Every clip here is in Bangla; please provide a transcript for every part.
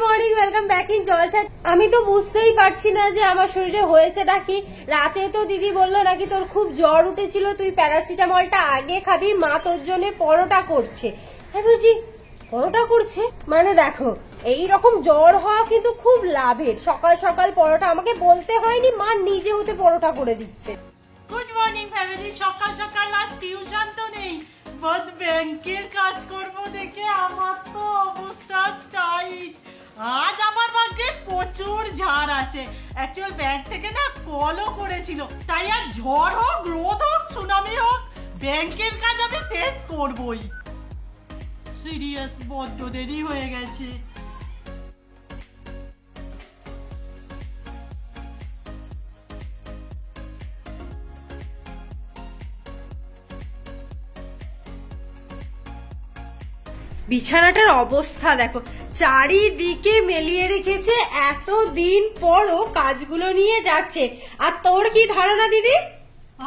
মর্নিং, ওয়েলকাম ব্যাক ইন জলসা। আমি তো বুঝতেই পারছি না যে আমার শরীরে হয়েছে নাকি। রাতে তো দিদি বললো নাকি তোর খুব জ্বর উঠেছিল, তুই প্যারাসিটামলটা আগে খাবি, মা তোর জন্য পরোটা করছে। আমি বলছি পরোটা করছে মানে দেখো, এইরকম জ্বর হওয়া কিন্তু খুব লাভের। সকাল সকাল পরোটা আমাকে বলতে হয়নি, মা নিজে হতে পরোটা করে দিচ্ছে। Good morning family. সকাল সকাল আজ টিউশন তো নেই, বাট ব্যাংকের কাজ করব দেখে আমার তো অবস্থা টাইট। আজ আমার ভাগ্যে প্রচুর ঝাড় আছে। অ্যাকচুয়াল ব্যাংক থেকে না কলও করেছিল, তাই আর ঝড় হোক, রোদ হোক, সুনামি হোক, ব্যাংকের কাজ আমি শেষ করবই। সিরিয়াস, বড্ড দেরি হয়ে গেছে। বিছানাটার অবস্থা দেখো, চারিদিকে মেলিয়ে রেখেছে, এতদিন পরও কাজগুলো নিয়ে যাচ্ছে। আর তোর কি ধারণা দিদি?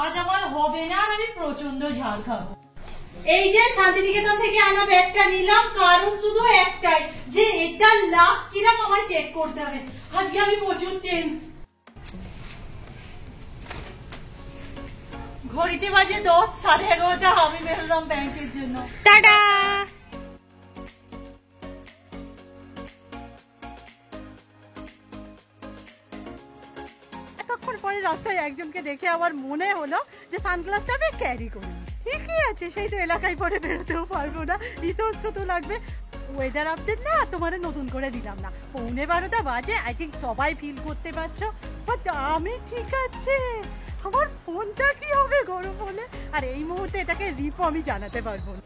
আজ আমার হবে না, আর আমি প্রচন্ড ঝাড় খাবো। এই যে শান্তিনিকেতন থেকে আনা ব্যাগটা নিলাম, কারণ শুধু একটাই, যে এটা লাভ কিরকম আমায় চেক করতে হবে। আজকে আমি প্রচুর টেন্স। ঘড়িতে বাজে 10, 11:30। আমি বেরোলাম ব্যাংকের জন্য। টাটা। এতক্ষণ পরে রাস্তায় একজনকে দেখে আমার মনে হলো যে সানগ্লাসটা আমি ক্যারি করি। ঠিকই আছে, সেই তো এলাকায় পরে বেরোতেও পারবো না, ইতস্ত তো লাগবে। ওয়েদার আপডেট না তোমাদের নতুন করে দিলাম না, 11:15 বাজে। আই থিঙ্ক সবাই ফিল করতে পারছো, বাট আমি ঠিক আছে। আমার ফোনটা কি হবে গরম হলে, আর এই মুহূর্তে এটাকে রিপো আমি জানাতে পারবো না।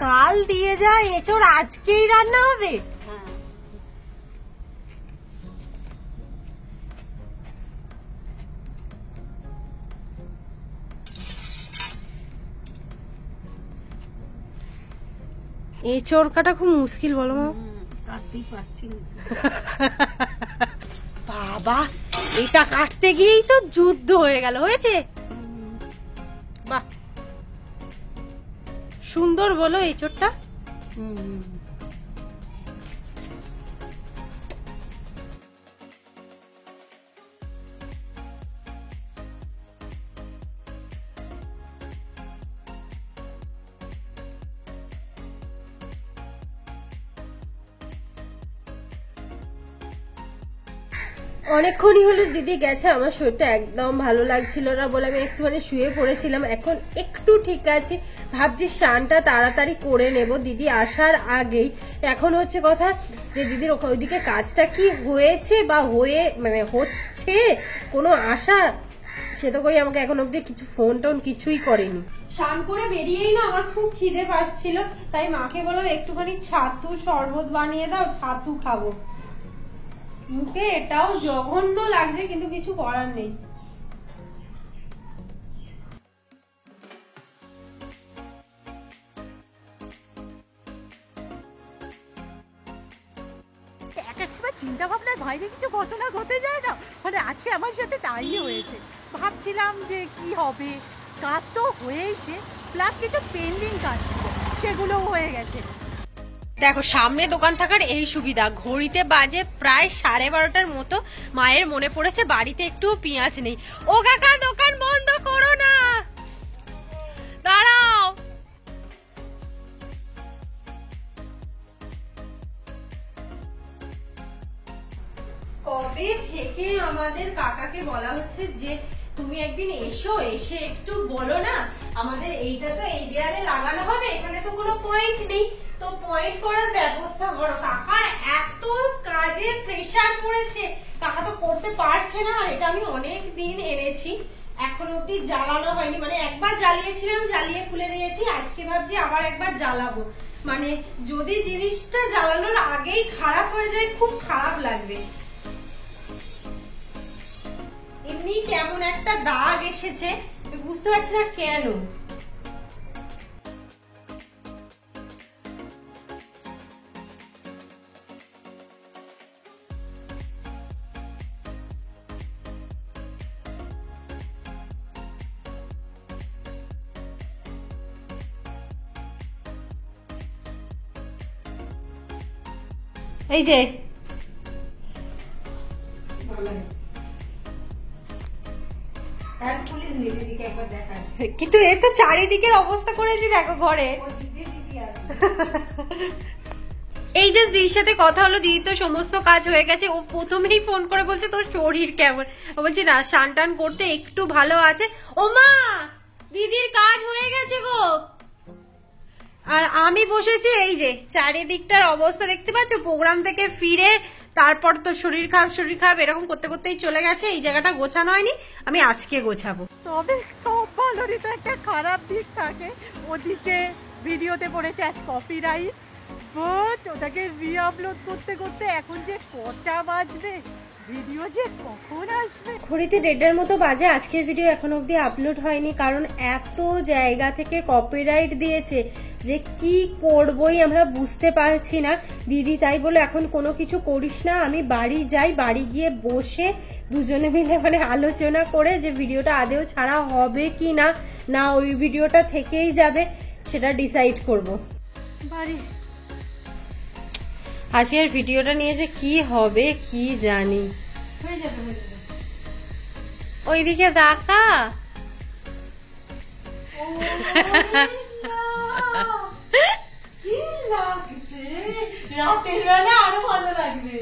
কাল দিয়ে যা এঁচোড় আজকেই রান্না হবে। এঁচোড় কাটা খুব মুশকিল, বলো মা? কাটতেই পারছি না বাবা, এটা কাটতে গিয়েই তো যুদ্ধ হয়ে গেল। হয়েছে? বাহ, সুন্দর বলো এঁচোড়টা। অনেকক্ষণই হলো দিদি গেছে, আমার শরীরটা একদম ভালো লাগছিল না বলে আমি একটুখানি শুয়ে পড়েছিলাম। এখন একটু ঠিক আছে, ভাবছি স্নানটা তাড়াতাড়ি করে নেব দিদি আসার আগেই। এখন হচ্ছে কথা যে দিদির ওইদিকে কাজটা কি হয়েছে বা হচ্ছে কোনো আশা, সে তো কই আমাকে এখন অব্দি কিছু ফোন টোন কিছুই করেনি। স্নান করে বেরিয়েই না আমার খুব খিদে পাচ্ছিল, তাই মাকে বললাম একটুখানি ছাতু শরবত বানিয়ে দাও, ছাতু খাবো। মুখে এটাও জঘন্য লাগছে, কিন্তু কিছু করার নেই। এক এক সময় চিন্তা ভাবনার বাইরে কিছু ঘটনা ঘটে যায় না, মানে আজকে আমার সাথে তাই হয়েছে। ভাবছিলাম যে কি হবে, কাজ তো হয়েছে, প্লাস কিছু পেন্ডিং কাজ ছিল, সেগুলোও হয়ে গেছে। দেখো, সামনে দোকান থাকার এই সুবিধা, ঘড়িতে বাজে প্রায় 12:30টার মতো। মায়ের মনে পড়েছে বাড়িতে একটু পেঁয়াজ নেই। ও কাকা, দোকান বন্ধ করো না, দাঁড়াও। কবে থেকে আমাদের কাকাকে বলা হচ্ছে যে তুমি একদিন এসো, এসে একটু বলো না, আমাদের এইটা তো এই দেয়ালে লাগানো হবে, এখানে তো কোনো পয়েন্ট নেই, তো পয়েন্ট করার ব্যবস্থা করো। কাকার এত কাজের প্রেসার পড়েছে, কাকা তো করতে পারছে না। আর এটা আমি অনেক দিন এনেছি, এখন অব্দি জ্বালানো হয়নি। মানে একবার জ্বালিয়েছিলাম, জ্বালিয়ে খুলে দিয়েছি, আজকে ভাবছি আবার একবার জ্বালাবো। মানে যদি জিনিসটা জ্বালানোর আগেই খারাপ হয়ে যায়, খুব খারাপ লাগবে। এমনি কেমন একটা দাগ এসেছে, বুঝতে পারছি না কেন। এই যে কিন্তু এ তো চারিদিকের অবস্থা করেছি দেখো ঘরে। এই যে দিদির সাথে কথা হলো, দিদি তো সমস্ত কাজ হয়ে গেছে। ও প্রথমেই ফোন করে বলছে তোর শরীর কেমন, ও বলছে না স্নান টান করতে একটু ভালো আছে। ও মা দিদির কাজ হয়ে গেছে গো। আর আমি বসেছি, এই যে চারিদিকটার অবস্থা দেখতে পাচ্ছ, প্রোগ্রাম থেকে ফিরে তারপর তো শরীর খারাপ এরকম করতে করতেই চলে গেছে। এই জায়গাটা গোছানো হয়নি, আমি আজকে গোছাবো। তবে সব ভালোরই তো একটা খারাপ দিক থাকে। ওদিকে ভিডিওতে পড়েছে আজ কপিরাইট, বাট ওটাকে রি-আপলোড করতে করতে এখন যে কটা বাজবে, ভিডিও যে কখন আসবে। ঘড়িতে 1:30 মতো বাজে। আজকের ভিডিও এখন অবধি আপলোড হয়নি, কারণ এত জায়গা থেকে কপিরাইট দিয়েছে যে কি করবই আমরা বুঝতে পারছি না। দিদি তাই বলে এখন কোনো কিছু করিস না, আমি বাড়ি যাই, বাড়ি গিয়ে বসে দুজনে মিলে মানে আলোচনা করে যে ভিডিওটা আদেও ছাড়া হবে কি না, না ওই ভিডিওটা থেকেই যাবে সেটা ডিসাইড করব। বাড়ি আজকের ভিডিওটা নিয়ে যে কি হবে কি জানি। হয়ে যাবে, হয়ে যাবে। ওইদিকে দেখা কি লাগছে, রাতের বেলা আরো ভালো লাগবে।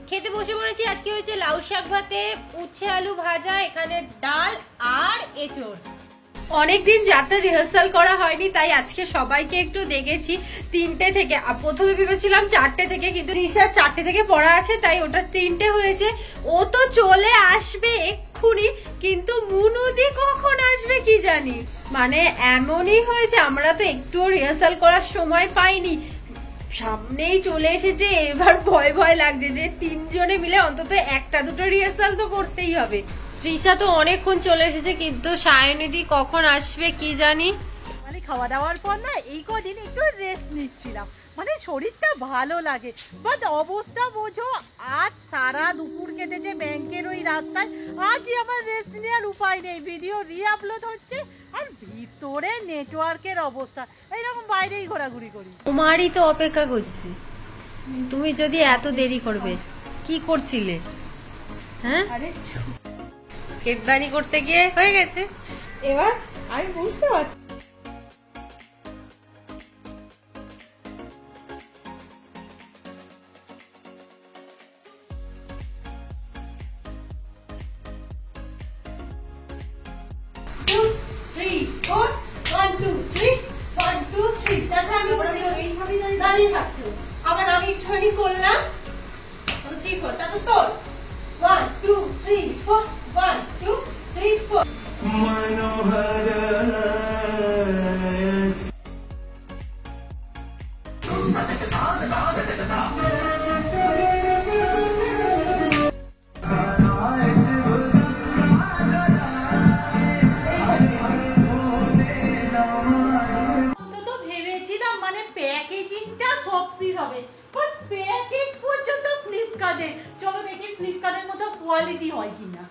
খেতে বসে পড়েছি। আজকে হচ্ছে লাউ শাক ভাতে, উচ্ছে আলু ভাজা, এখানে ডাল আর এঁচড়। অনেকদিন যাত্রা রিহার্সাল করা হয়নি, তাই আজকে সবাইকে একটু দেখেছি 3টে থেকে। প্রথমে ভেবেছিলাম 4টে থেকে, কিন্তু রিসার 4টে থেকে পড়া আছে, তাই ওটা 3টে হয়েছে। ও তো চলে আসবে এক্ষুনি, কিন্তু মুনুদি কখন আসবে কি জানি। মানে এমনই হয়েছে, আমরা তো একটুও রিহার্সাল করার সময় পাইনি, সামনেই চলে এসেছে। এবার ভয় ভয় লাগছে যে 3 জনে মিলে অন্তত 1-2টো রিহার্সাল তো করতেই হবে। তৃষা তো অনেকক্ষণ চলে এসেছে, কিন্তু সায়নিধি কখন আসবে কি জানি। মানে খাওয়া দাওয়ার পর না এই কদিন একটু রেস্ট নিচ্ছিলাম, মানে শরীরটা ভালো লাগে। বাট অবস্থা বোঝো, আজ সারা দুপুর কেটেছে ব্যাংকের ওই রাস্তায়। আজই আমার রেস্ট নেওয়ার উপায় নেই, ভিডিও রি-আপলোড হচ্ছে আর ভিতরে নেটওয়ার্কের অবস্থা এইরকম, বাইরেই ঘোরাঘুরি করি। তোমারই তো অপেক্ষা করছি, তুমি যদি এত দেরি করবে। কি করছিলে? হ্যাঁ, আরে কেটদানি করতে গিয়ে হয়ে গেছে। এবার আমি বুঝতে পারছি। আবার আমি একটুখানি করলাম 3 4, তারপর তোর 1 2 3 4 1 2 3 4। ভেবেছিলাম মানে প্যাকেজিংটা সবসির হবে, বাট প্যাকেজ পর্যন্ত ফ্লিপকার্টে। চলো দেখি ফ্লিপকার্টের মতো কোয়ালিটি হয় কিনা।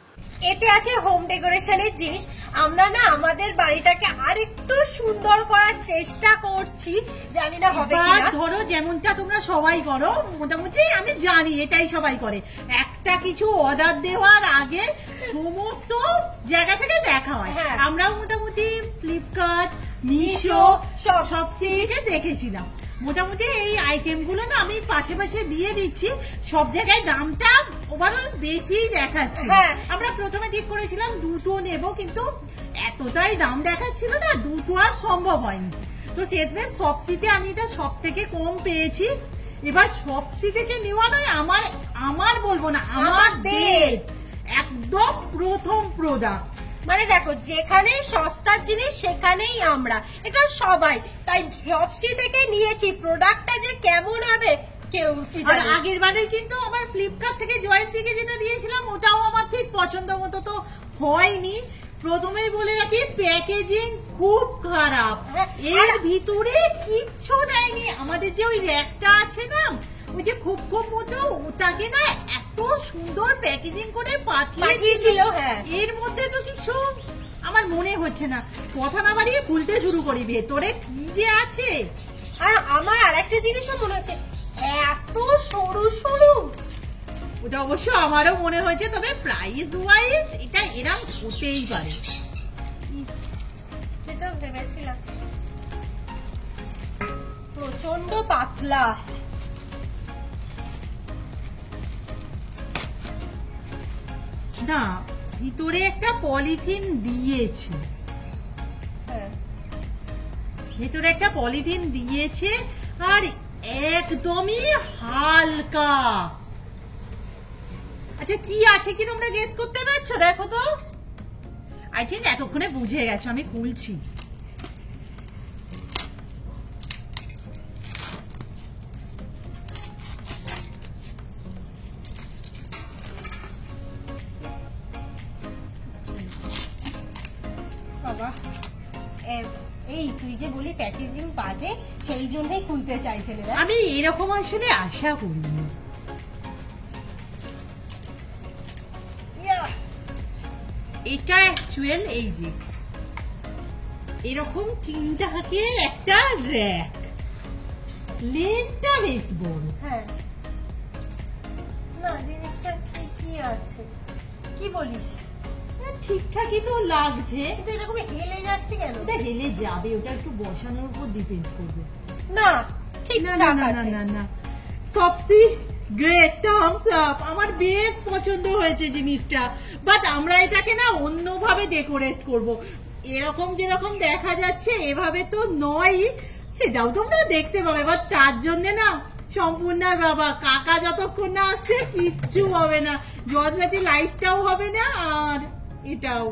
এতে আছে হোম ডেকোরেশনের জিনিস। আমরা না আমাদের বাড়িটাকে আরেকটু সুন্দর করার চেষ্টা করছি, জানি না হবে কিনা। ধরো যেমনটা তোমরা সবাই করো, মোটামুটি আমি জানি এটাই সবাই করে, একটা কিছু অর্ডার দেওয়ার আগে সমস্ত জায়গা থেকে দেখা হয়। আমরাও মোটামুটি ফ্লিপকার্ট, মিশো সব থেকে দেখেছিলাম। মোটামুটি এই আইটেম গুলো না আমি পাশে পাশে দিয়ে দিচ্ছি, সব জায়গায় দামটা ওভারঅল বেশি দেখাচ্ছি। আমরা প্রথমে ঠিক করেছিলাম 2টো নেব, কিন্তু এতটাই দাম দেখাচ্ছিল না, 2টো আর সম্ভব হয়নি। তো শেষমেশ সবসিতে আমি এটা সব থেকে কম পেয়েছি। এবার সবসি থেকে নেওয়া নয়, আমার বলবো না, আমাদের একদম প্রথম প্রোডাক্ট। মানে দেখো, যেখানে সস্তার জিনিস সেখানেই আমরা, এটা সবাই। তাই সবসি থেকে নিয়েছি, প্রোডাক্টটা যে কেমন হবে কেউ কি জানে। আগের বারে কিন্তু আমার ফ্লিপকার্ট থেকে জয়শ্রীকে যেটা দিয়েছিলাম ওটাও আমার ঠিক পছন্দ মতো তো হয়নি। প্রথমেই বলে রাখি প্যাকেজিং খুব খারাপ, এর ভিতরে কিচ্ছু দেয়নি। আমাদের যে ওই র্যাকটা আছে না, ওই যে খুব খুব মতো, ওটাকে না এত সুন্দর প্যাকেজিং করে পাঠিয়েছিল, হ্যাঁ এর মধ্যে তো কিছু আমার মনে হচ্ছে না। কথা না বাড়িয়ে খুলতে শুরু করি, ভেতরে কি যে আছে। আর আমার আরেকটা জিনিসও মনে হচ্ছে, এত সরু সরু। ওটা অবশ্য আমারও মনে হয়েছে, তবে প্রাইস ওয়াইজ এটা এরকম হতেই পারে, যেটা ভেবেছিলাম। প্রচন্ড পাতলা। না, ভিতরে একটা পলিথিন দিয়েছে, ভিতরে একটা পলিথিন দিয়েছে, আর একদমই হালকা। আচ্ছা কি আছে কি তোমরা গেস করতে পারছো? দেখো তো, আই থিঙ্ক এতক্ষণে বুঝে গেছো। আমি খুলছি। বাবা, এই তুই যে বলি প্যাকেজিং বাজে, সেই জন্যই খুলতে চাইছিলে না? আমি এরকম আসলে আশা করিনি। এটা অ্যাকচুয়াল এই যে এরকম তিনটা হাতে একটা র্যাক, লেনটা বেশ বড়। হ্যাঁ, না জিনিসটা ঠিকই আছে। কি বলিস? ঠিকঠাকই তো লাগছে, কিন্তু এরকম হেলে যাচ্ছে কেন? ওটা হেলে যাবে, ওটা একটু বসানোর উপর ডিপেন্ড করবে। না না ঠিকঠাক না না আছে। না না, সবসি গ্রেট, থামস আপ। আমার বেশ পছন্দ হয়েছে জিনিসটা, বাট আমরা এটাকে না অন্যভাবে ডেকোরেট করব। এরকম যেরকম দেখা যাচ্ছে এভাবে তো নয়, সেটাও তোমরা দেখতে পাবে। বাট তার জন্য না সম্পূর্ণার বাবা কাকা যতক্ষণ না আসছে কিচ্ছু হবে না, জলজাতি লাইটটাও হবে না, আর এটাও।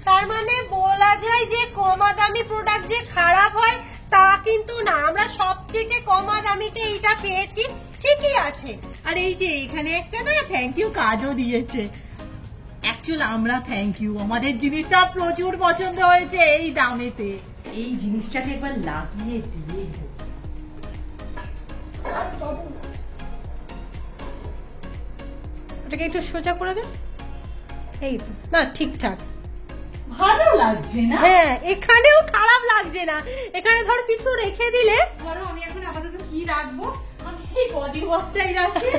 তার মানে বলা যায় যে কমা দামি প্রোডাক্ট যে খারাপ হয় তা কিন্তু না, আমরা সব থেকে কমা দামিতে এইটা পেয়েছি, ঠিকই আছে। আর এই যে এখানে একটা না থ্যাংক ইউ কার্ডও দিয়েছে। অ্যাকচুয়াল আমরা থ্যাংক ইউ, আমাদের জিনিসটা প্রচুর পছন্দ হয়েছে এই দামেতে। এই জিনিসটাকে একবার লাগিয়ে দিয়ে ওটাকে একটু সোজা করে দে। এই তো, না ঠিকঠাক ভালো লাগছে না? হ্যাঁ, এখানেও খারাপ লাগছে না। এখানে ধর কিছু রেখে দিলে, ধরো আমি এখন আপাতত কি রাখবো, আমি এই বডি ওয়াশটাই রাখি।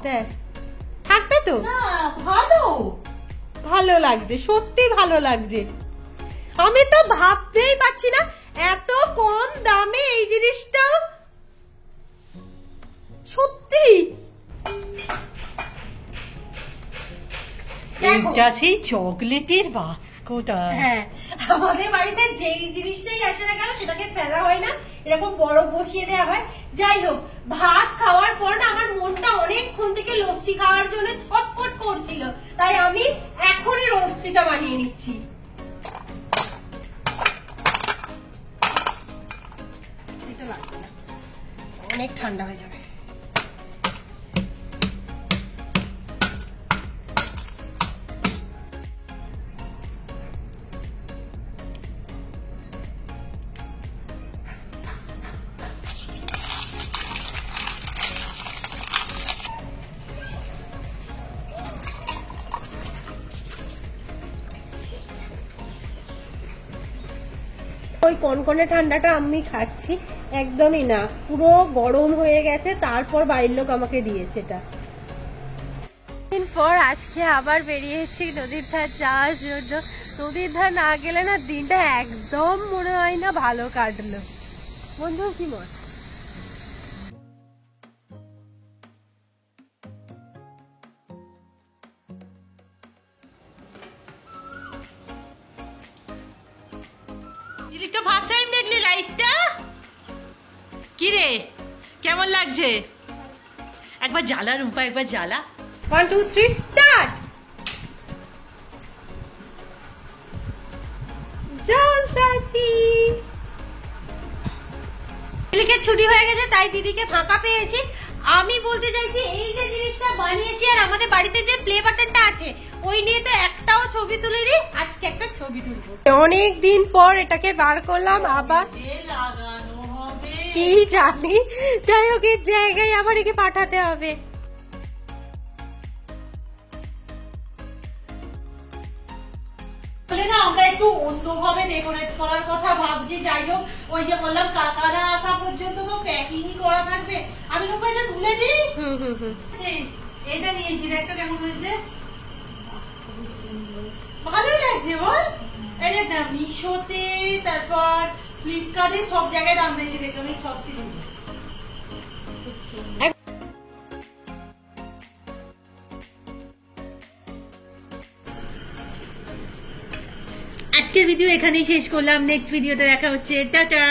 দেখ থাকবে তো। না ভালো, ভালো লাগছে, সত্যি ভালো লাগছে। আমি তো ভাবতেই পারছি না এত কম দামে এই জিনিসটা, সত্যি। এটা সেই চকলেটের বাস্কটা। হ্যাঁ, আমাদের বাড়িতে যেই জিনিসটাই আসে না কেন সেটাকে ফেলা হয় না, এরকম বরফ বসিয়ে দেওয়া হয়। যাই হোক, ভাত খাওয়ার পর না আমার মনটা অনেকক্ষণ থেকে লস্যি খাওয়ার জন্য ছটফট করছিল, তাই আমি এখনই লস্যিটা বানিয়ে নিচ্ছি। এটা লাগবে না, অনেক ঠান্ডা হয়ে যাবে। ওই কনকনে ঠান্ডাটা আমি খাচ্ছি একদমই না, পুরো গরম হয়ে গেছে। তারপর বাড়ির লোক আমাকে দিয়েছে এটা। দিন পর আজকে আবার বেরিয়েছি নদীর ধার যাওয়ার জন্য। নদীর ধার না গেলে না দিনটা একদম মনে হয় না ভালো কাটলো। বন্ধু কি মত? ফার্স্ট টাইম দেখলি লাইটটা? কি রে, কেমন লাগছে? একবার জ্বালা রূপা, একবার জ্বালা। 1 2 3 স্টার্ট। জলসাচি দিদিকে ছুটি হয়ে গেছে, তাই দিদিকে ফাঁকা পেয়েছি। আমি বলতে চাইছি এই যে জিনিসটা বানিয়েছি, আর আমাদের বাড়িতে যে প্লে বাটনটা আছে ওই নিয়ে তো একটাও ছবি তুলে নি, আজকে একটা ছবি তুলবো। অনেক দিন পর এটাকে বার করলাম আবার, যে লাগানো হবে কি জানি। যাই হোক, এর জায়গায় আবার একে পাঠাতে হবে। বলে না আমরা একটু অন্যভাবে ডেকোরেট করার কথা ভাবছি। যাই হোক, ওই যে বললাম কাকারা আসা পর্যন্ত তো প্যাকিংই করা থাকবে। আমি রূপা এটা তুলে দিই। এটা নিয়েছি, একটা কেমন হয়েছে? ভালোই লাগছে বল। এই যে মিশোতে, তারপর ফ্লিপকার্টে, সব জায়গায় দাম বেশি দেখলাম এই সব কিছু। আজকের ভিডিও এখানেই শেষ করলাম। নেক্সট ভিডিওতে দেখা হচ্ছে। টাটা।